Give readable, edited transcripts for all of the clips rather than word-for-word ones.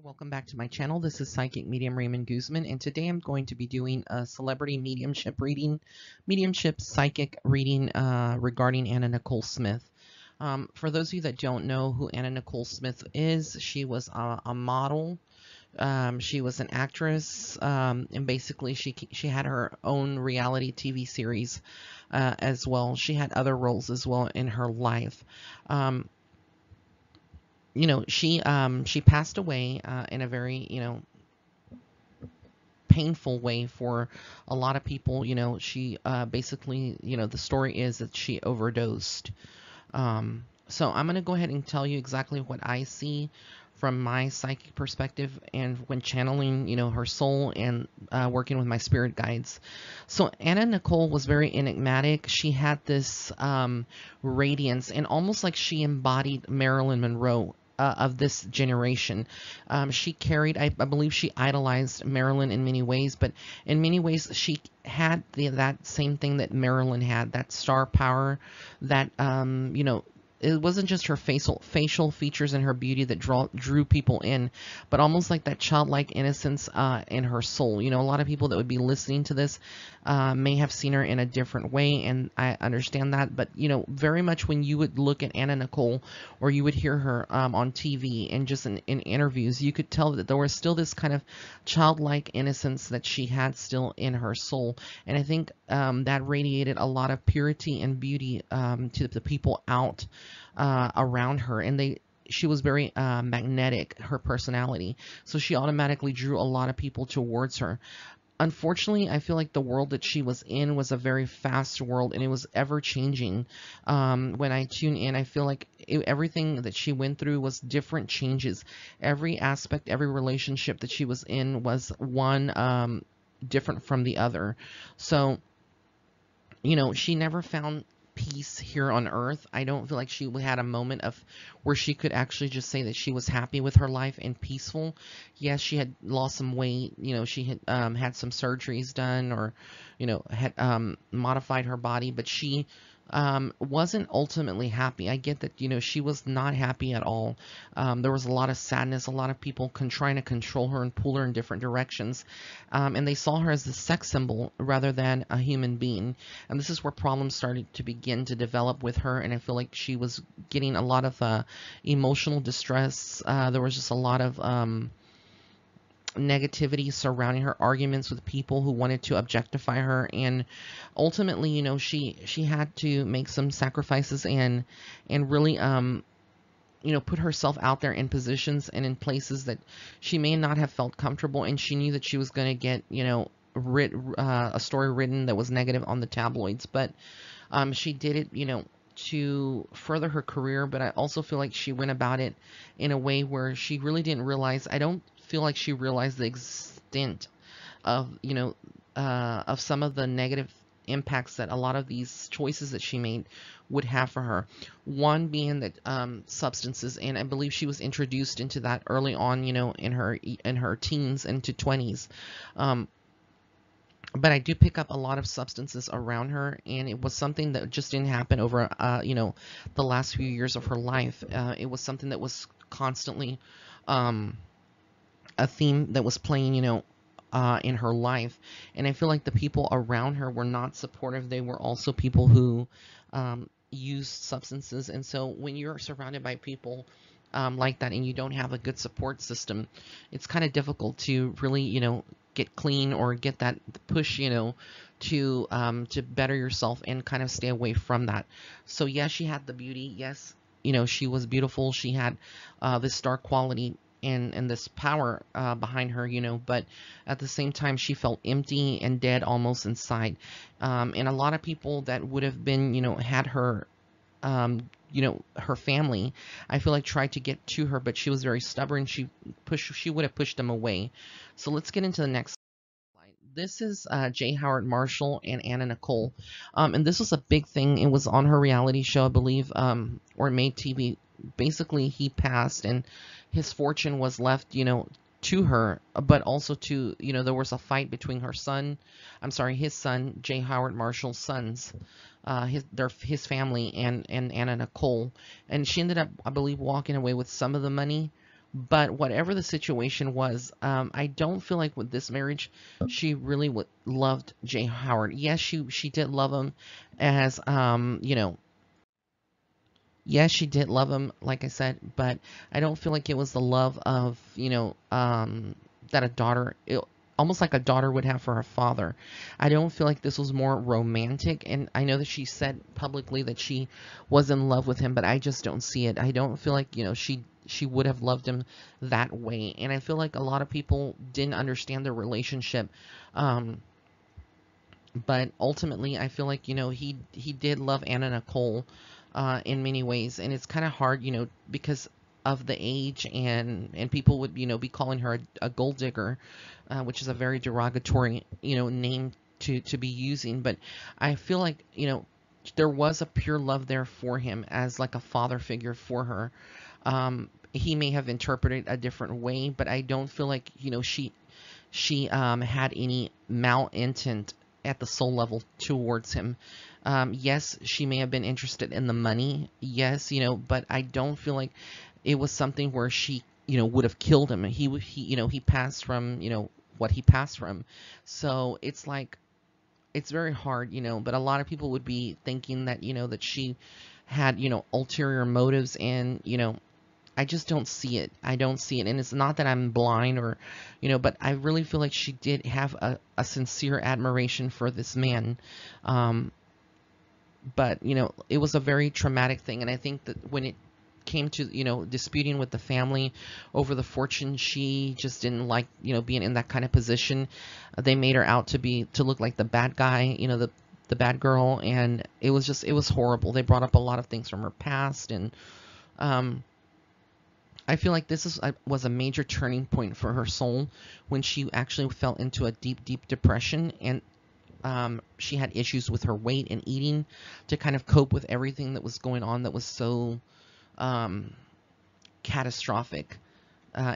Welcome back to my channel. This is Psychic Medium Raymond Guzman, and today I'm going to be doing a celebrity mediumship psychic reading regarding Anna Nicole Smith. For those of you that don't know who Anna Nicole Smith is, she was a model. She was an actress, and basically she had her own reality TV series as well. She had other roles as well in her life. She passed away in a very, painful way for a lot of people. She basically, the story is that she overdosed. So I'm going to go ahead and tell you exactly what I see from my psychic perspective and when channeling, her soul and working with my spirit guides. So Anna Nicole was very enigmatic. She had this radiance, and almost like she embodied Marilyn Monroe of this generation. She carried, I believe she idolized Marilyn in many ways, but in many ways she had that same thing that Marilyn had, that star power, that, it wasn't just her facial features and her beauty that drew people in, but almost like that childlike innocence in her soul. A lot of people that would be listening to this may have seen her in a different way, and I understand that. But very much when you would look at Anna Nicole, or you would hear her on TV and just in interviews, you could tell that there was still this kind of childlike innocence that she had still in her soul, and I think that radiated a lot of purity and beauty to the people out around her, and she was very magnetic, her personality, so she automatically drew a lot of people towards her. Unfortunately, I feel like the world that she was in was a very fast world, and it was ever changing. When I tune in, I feel like everything that she went through was different changes. Every aspect, every relationship that she was in was one different from the other. So, she never found peace here on earth. I don't feel like she had a moment of where she could actually just say that she was happy with her life and peaceful. Yes, she had lost some weight, she had had some surgeries done, or had modified her body, but she wasn't ultimately happy. I get that, she was not happy at all. There was a lot of sadness, a lot of people trying to control her and pull her in different directions. And they saw her as a sex symbol rather than a human being. And this is where problems started to begin to develop with her. And I feel like she was getting a lot of emotional distress. There was just a lot of negativity surrounding her, arguments with people who wanted to objectify her, and ultimately, she had to make some sacrifices and really put herself out there in positions and in places that she may not have felt comfortable, and she knew that she was going to get a story written that was negative on the tabloids, but she did it to further her career. But I also feel like she went about it in a way where she really didn't realize, I don't feel like she realized the extent of of some of the negative impacts that a lot of these choices that she made would have for her. One being that substances, and I believe she was introduced into that early on, in her teens into 20s. But I do pick up a lot of substances around her, and it was something that just didn't happen over the last few years of her life. It was something that was constantly a theme that was playing, in her life. And I feel like the people around her were not supportive. They were also people who used substances. And so when you're surrounded by people like that, and you don't have a good support system, it's kind of difficult to really, get clean or get that push, to better yourself and kind of stay away from that. So yes, she had the beauty. Yes, she was beautiful. She had this star quality and this power behind her, but at the same time she felt empty and dead almost inside. And a lot of people that would have been, had her, her family, I feel like tried to get to her, but she was very stubborn. She would have pushed them away. So let's get into the next slide. This is J. Howard Marshall and Anna Nicole. And this was a big thing. It was on her reality show, I believe, or made TV. Basically, he passed, and his fortune was left, to her, but also to, there was a fight between his son, J. Howard Marshall's sons, his family, and Anna Nicole, and she ended up, I believe, walking away with some of the money, But whatever the situation was, I don't feel like with this marriage, she really loved Jay Howard. Yes, she did love him as, yes, she did love him, like I said, but I don't feel like it was the love of, that a daughter, almost like a daughter would have for her father. I don't feel like this was more romantic, and I know that she said publicly that she was in love with him, but I just don't see it. I don't feel like, she would have loved him that way, and I feel like a lot of people didn't understand their relationship. Um, but ultimately I feel like he did love Anna Nicole in many ways, and it's kind of hard, because of the age, and people would be calling her a gold digger, which is a very derogatory name to be using. But I feel like there was a pure love there for him as like a father figure for her. He may have interpreted a different way, but I don't feel like she had any malintent at the soul level towards him. Yes, she may have been interested in the money. Yes, but I don't feel like it was something where she, would have killed him. He passed from, what he passed from. So it's like, it's very hard, but a lot of people would be thinking that, that she had, ulterior motives, and, I just don't see it. I don't see it. And it's not that I'm blind or, but I really feel like she did have a sincere admiration for this man. Um, but, it was a very traumatic thing. And I think that when it came to, disputing with the family over the fortune, she just didn't like, being in that kind of position. They made her out to look like the bad guy, the bad girl. And it was horrible. They brought up a lot of things from her past. And, I feel like was a major turning point for her soul when she actually fell into a deep, deep depression, and she had issues with her weight and eating to kind of cope with everything that was going on that was so um, catastrophic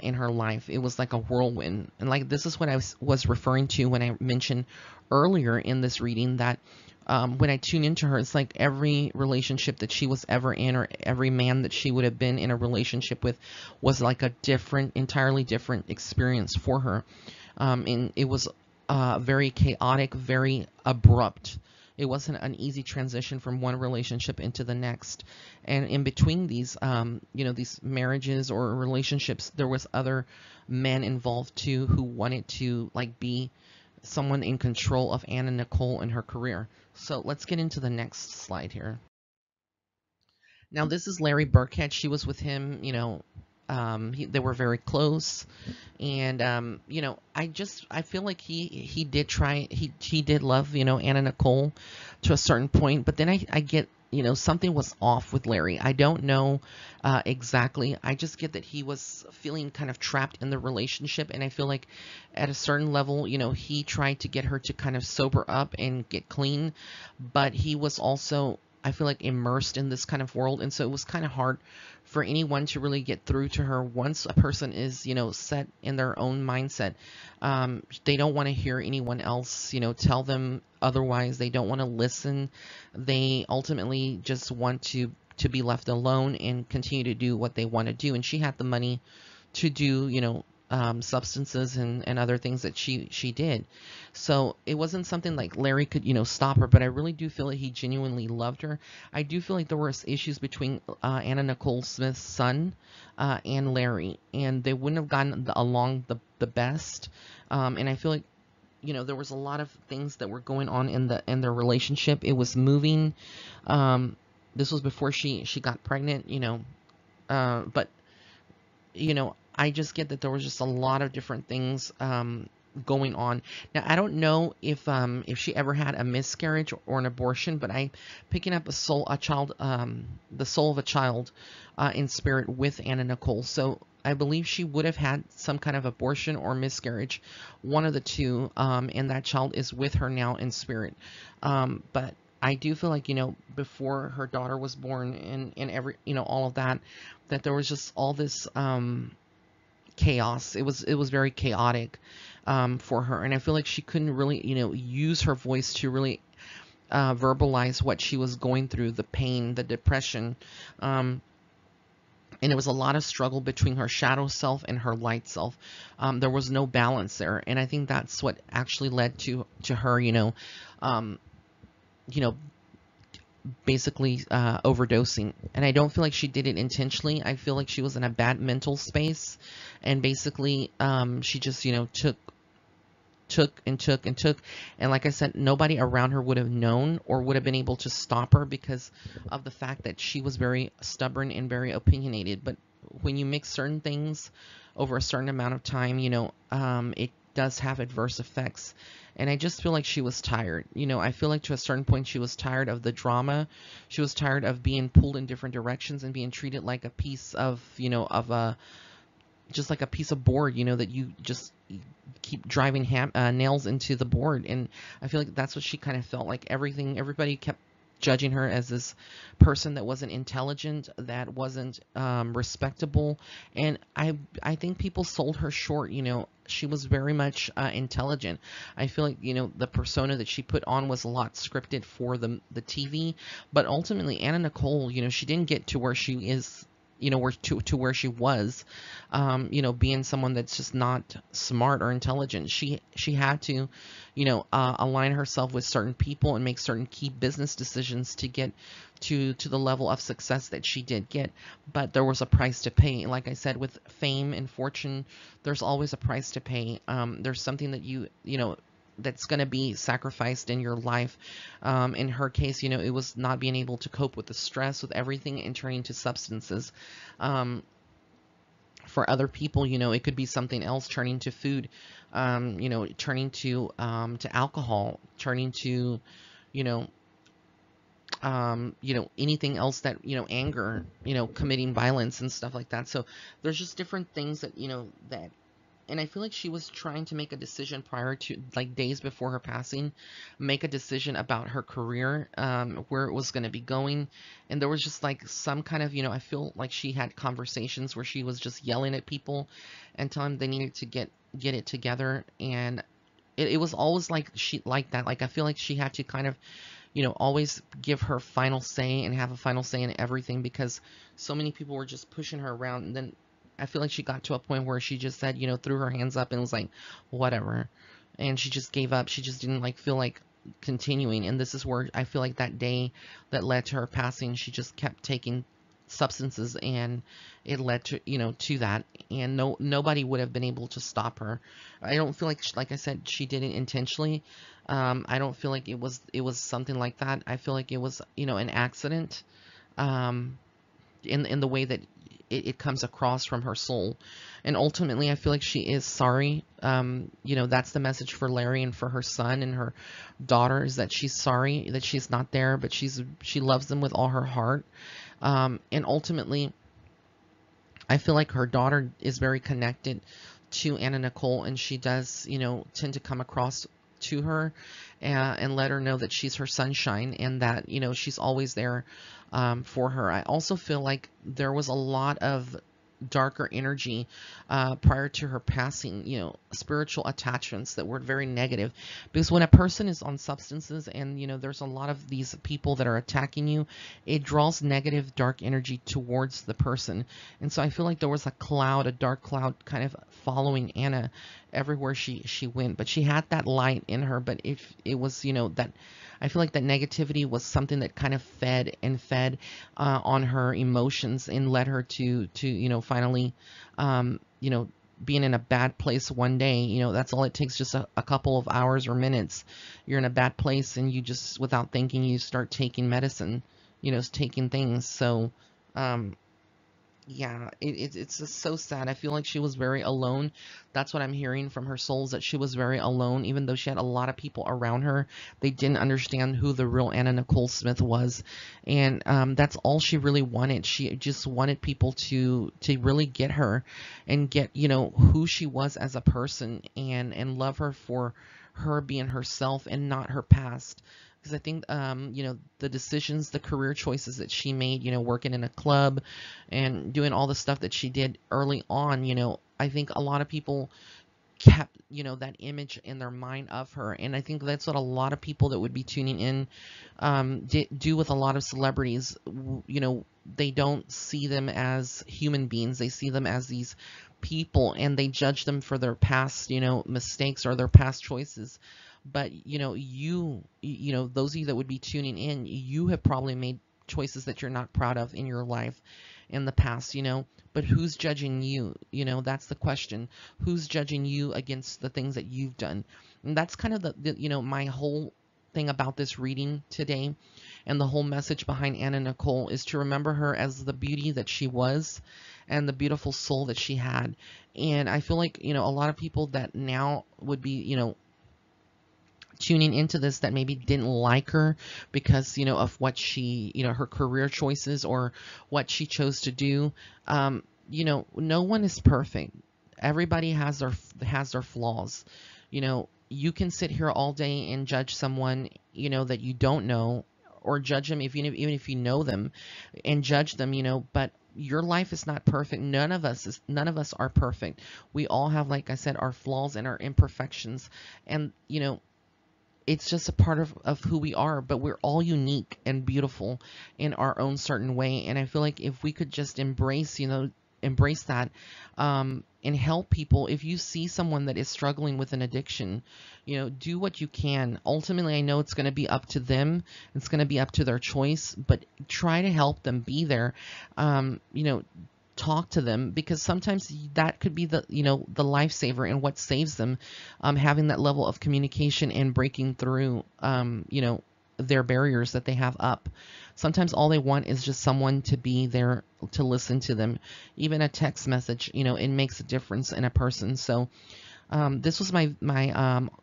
in her life. It was like a whirlwind, and like this is what I was referring to when I mentioned earlier in this reading that when I tune into her, it's like every relationship that she was ever in, or every man that she would have been in a relationship with, was like a different, entirely different experience for her. And it was very chaotic, very abrupt. It wasn't an easy transition from one relationship into the next. And in between these, these marriages or relationships, there was other men involved too who wanted to like be someone in control of Anna Nicole and her career. So let's get into the next slide here. Now this is Larry Burkhead. She was with him, they were very close, and I feel like he did try, he did love Anna Nicole to a certain point, but then I get something was off with Larry. I don't know exactly. I just get that he was feeling kind of trapped in the relationship, and I feel like at a certain level, he tried to get her to kind of sober up and get clean, but he was also, I feel like, immersed in this kind of world, and so it was kind of hard for anyone to really get through to her. Once a person is set in their own mindset, they don't want to hear anyone else tell them otherwise. They don't want to listen. They ultimately just want to be left alone and continue to do what they want to do. And she had the money to do substances and other things that she did. So it wasn't something like Larry could stop her, but I really do feel that he genuinely loved her. I do feel like there were issues between Anna Nicole Smith's son and Larry, and they wouldn't have gotten along the best. And I feel like there was a lot of things that were going on in their relationship. It was moving. This was before she got pregnant, but I just get that there was just a lot of different things going on. Now, I don't know if she ever had a miscarriage or an abortion, but I'm picking up the soul of a child in spirit with Anna Nicole. So I believe she would have had some kind of abortion or miscarriage, one of the two, and that child is with her now in spirit. But I do feel like, before her daughter was born and every, all of that, that there was just all this chaos. It was very chaotic for her, and I feel like she couldn't really use her voice to really verbalize what she was going through, the pain, the depression. and it was a lot of struggle between her shadow self and her light self. There was no balance there, and I think that's what actually led to her, um, you know, basically overdosing. And I don't feel like she did it intentionally. I feel like she was in a bad mental space, and basically she just took and took and took, and like I said, nobody around her would have known or would have been able to stop her because of the fact that she was very stubborn and very opinionated. But when you mix certain things over a certain amount of time, it does have adverse effects. And I just feel like she was tired. I feel like to a certain point she was tired of the drama. She was tired of being pulled in different directions and being treated like a piece of, of a just like a piece of board, that you just keep driving nails into the board. And I feel like that's what she kind of felt like. Everybody kept judging her as this person that wasn't intelligent, that wasn't respectable. And I think people sold her short. She was very much intelligent. I feel like, the persona that she put on was a lot scripted for the TV. But ultimately, Anna Nicole, she didn't get to where she is, where to where she was, being someone that's just not smart or intelligent. She had to, align herself with certain people and make certain key business decisions to get to the level of success that she did get. But there was a price to pay. Like I said, with fame and fortune, there's always a price to pay. There's something that that's going to be sacrificed in your life. In her case, it was not being able to cope with the stress, with everything, and turning to substances. For other people, it could be something else, turning to food, turning to alcohol, turning to, you know, anything else that, anger, committing violence and stuff like that. So there's just different things that, and I feel like she was trying to make a decision prior to, like, days before her passing, make a decision about her career, where it was going to be going. And there was just like some kind of, I feel like she had conversations where she was just yelling at people and telling them they needed to get it together. And it was always like that. Like, I feel like she had to kind of, always give her final say and have a final say in everything, because so many people were just pushing her around. And then I feel like she got to a point where she just said, threw her hands up and was like, whatever. And she just gave up. She just didn't feel like continuing. And this is where I feel like that day that led to her passing, she just kept taking substances, and it led to, to that. And nobody would have been able to stop her. I don't feel like I said, she did it intentionally. I don't feel like it was something like that. I feel like it was, an accident. In the way that it comes across from her soul. And ultimately, I feel like she is sorry. That's the message for Larry and for her son and her daughter, is that she's sorry that she's not there, but she loves them with all her heart. And ultimately, I feel like her daughter is very connected to Anna Nicole, and she does, tend to come across to her and let her know that she's her sunshine, and that, she's always there for her. I also feel like there was a lot of darker energy prior to her passing, spiritual attachments that were very negative, because when a person is on substances and there's a lot of these people that are attacking you, it draws negative dark energy towards the person. And so I feel like there was a dark cloud kind of following Anna everywhere she went. But she had that light in her, but if it was, that I feel like that negativity was something that kind of fed on her emotions and led her to finally, being in a bad place one day. That's all it takes, just a couple of hours or minutes. You're in a bad place, and you just, without thinking, you start taking medicine, taking things. So, yeah, it's just so sad. I feel like she was very alone. That's what I'm hearing from her souls, that she was very alone, even though she had a lot of people around her. They didn't understand who the real Anna Nicole Smith was. And that's all she really wanted. She just wanted people to really get her and get, who she was as a person, and love her for her being herself and not her past. Because I think, the decisions, the career choices that she made, working in a club and doing all the stuff that she did early on, I think a lot of people kept, you know, that image in their mind of her. And I think that's what a lot of people that would be tuning in do with a lot of celebrities. You know, they don't see them as human beings. They see them as these people, and they judge them for their past, you know, mistakes or their past choices. But, you know, you know, those of you that would be tuning in, you have probably made choices that you're not proud of in your life in the past, you know. But who's judging you? You know, that's the question. Who's judging you against the things that you've done? And that's kind of the you know, my whole thing about this reading today, and the whole message behind Anna Nicole is to remember her as the beauty that she was and the beautiful soul that she had. And I feel like, you know, a lot of people that now would be, you know, tuning into this that maybe didn't like her because, you know, of what she, you know, her career choices or what she chose to do. You know, no one is perfect. Everybody has their flaws. You know, you can sit here all day and judge someone, you know, that you don't know, or judge them if even if you know them, and judge them, you know. But your life is not perfect. None of us are perfect. We all have, like I said, our flaws and our imperfections. And, you know, it's just a part of who we are, but we're all unique and beautiful in our own certain way. And I feel like if we could just embrace, you know, embrace that, and help people. If you see someone that is struggling with an addiction, you know, do what you can. Ultimately, I know it's going to be up to them. It's going to be up to their choice, but try to help them, be there. You know, talk to them, because sometimes that could be the, you know, the lifesaver and what saves them, having that level of communication and breaking through, you know, their barriers that they have up. Sometimes all they want is just someone to be there to listen to them. Even a text message, you know, it makes a difference in a person. So this was my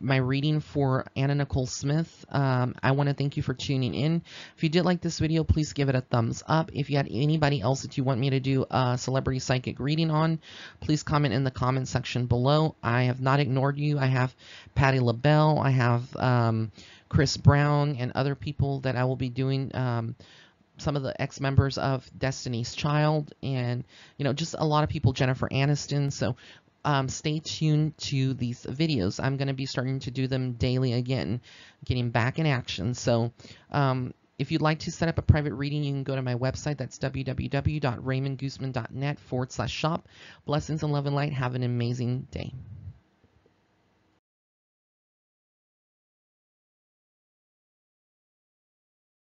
reading for Anna Nicole Smith. I want to thank you for tuning in. If you did like this video, please give it a thumbs up. If you had anybody else that you want me to do a celebrity psychic reading on, please comment in the comment section below. I have not ignored you. I have Patti LaBelle. I have Chris Brown and other people that I will be doing. Some of the ex-members of Destiny's Child, and, you know, just a lot of people, Jennifer Aniston. So stay tuned to these videos. I'm going to be starting to do them daily again, getting back in action. So if you'd like to set up a private reading, you can go to my website. That's www.raymondguzman.net/shop. Blessings and love and light. Have an amazing day.